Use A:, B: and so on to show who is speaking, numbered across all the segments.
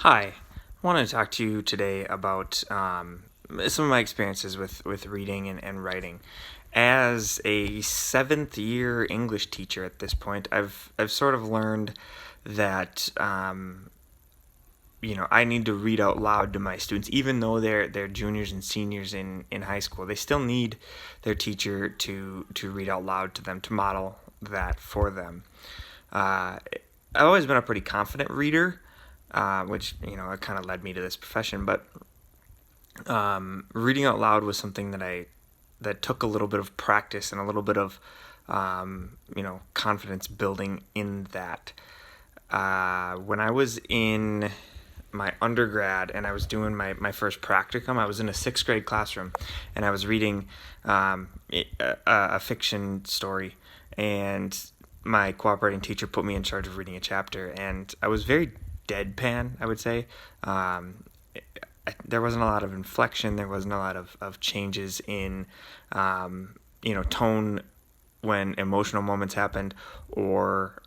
A: Hi, I want to talk to you today about some of my experiences with reading and writing. As a seventh year English teacher at this point, I've sort of learned that I need to read out loud to my students, even though they're juniors and seniors in high school. They still need their teacher to read out loud to them, to model that for them. Uh, I've always been a pretty confident reader, which it kind of led me to this profession. But reading out loud was something that took a little bit of practice and a little bit of confidence building in that. When I was in my undergrad and I was doing my first practicum, I was in a sixth grade classroom and I was reading a fiction story, and my cooperating teacher put me in charge of reading a chapter, and I was very deadpan, I would say. There wasn't a lot of inflection, there wasn't a lot of changes in tone when emotional moments happened, or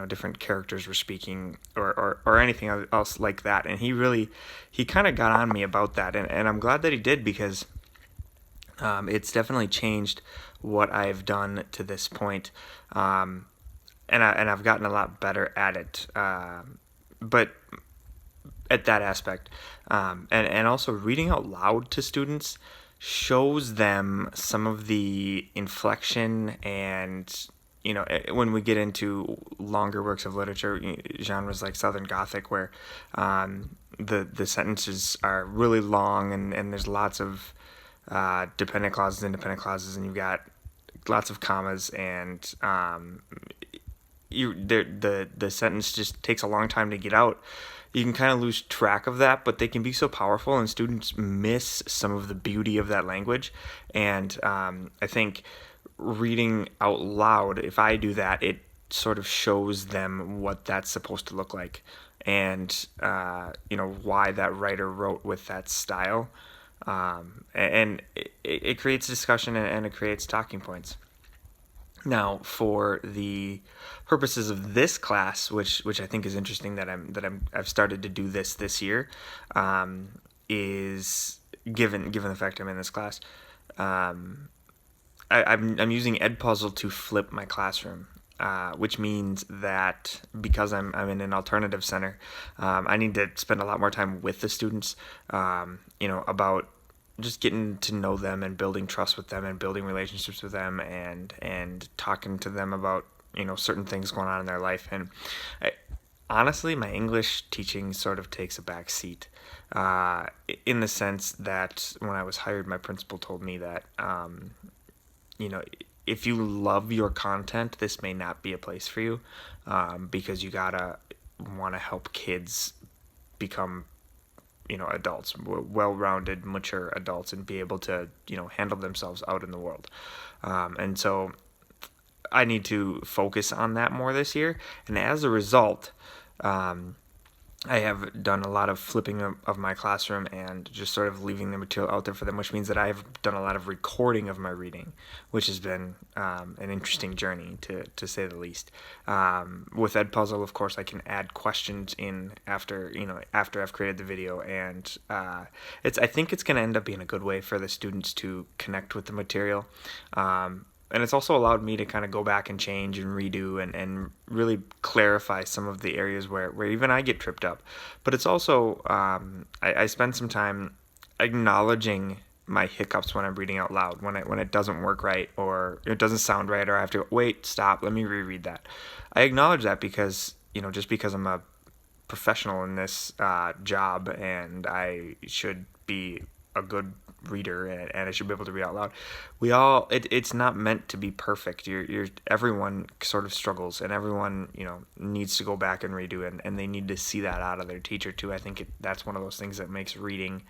A: different characters were speaking, or anything else like that. And he kind of got on me about that, and I'm glad that he did, because it's definitely changed what I've done to this point. And I've gotten a lot better at it. But at that aspect, and also reading out loud to students shows them some of the inflection, and when we get into longer works of literature, genres like Southern Gothic, where the sentences are really long, and there's lots of dependent clauses, independent clauses, and you've got lots of commas, and the sentence just takes a long time to get out. You can kind of lose track of that, but they can be so powerful, and students miss some of the beauty of that language. And I think reading out loud, if I do that, it sort of shows them what that's supposed to look like, and why that writer wrote with that style. And it creates discussion, and it creates talking points. Now, for the purposes of this class, which I think is interesting I've started to do this year, is given the fact I'm in this class, I'm using Edpuzzle to flip my classroom. Which means that because I'm in an alternative center, I need to spend a lot more time with the students, about just getting to know them and building trust with them and building relationships with them, and talking to them about certain things going on in their life. And honestly, my English teaching sort of takes a back seat, in the sense that when I was hired, my principal told me that if you love your content, this may not be a place for you, because you gotta want to help kids become adults, well-rounded, mature adults, and be able to handle themselves out in the world. And so I need to focus on that more this year, and as a result, I have done a lot of flipping of my classroom and just sort of leaving the material out there for them, which means that I've done a lot of recording of my reading, which has been an interesting journey, to say the least. With Edpuzzle, of course, I can add questions in after I've created the video, and I think it's going to end up being a good way for the students to connect with the material. And it's also allowed me to kind of go back and change and redo, and really clarify some of the areas where even I get tripped up. But it's also, I spend some time acknowledging my hiccups when I'm reading out loud, when it doesn't work right, or it doesn't sound right, or I have to go, wait, stop, let me reread that. I acknowledge that because, just because I'm a professional in this job, and I should be a good reader, and I should be able to read out loud. It's not meant to be perfect. Everyone sort of struggles, and everyone needs to go back and redo, and they need to see that out of their teacher too. I think that's one of those things that makes reading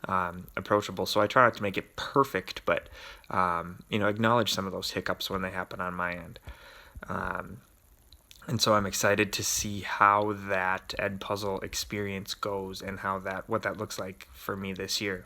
A: approachable. So I try not to make it perfect, but acknowledge some of those hiccups when they happen on my end. And so I'm excited to see how that Edpuzzle experience goes, and what that looks like for me this year.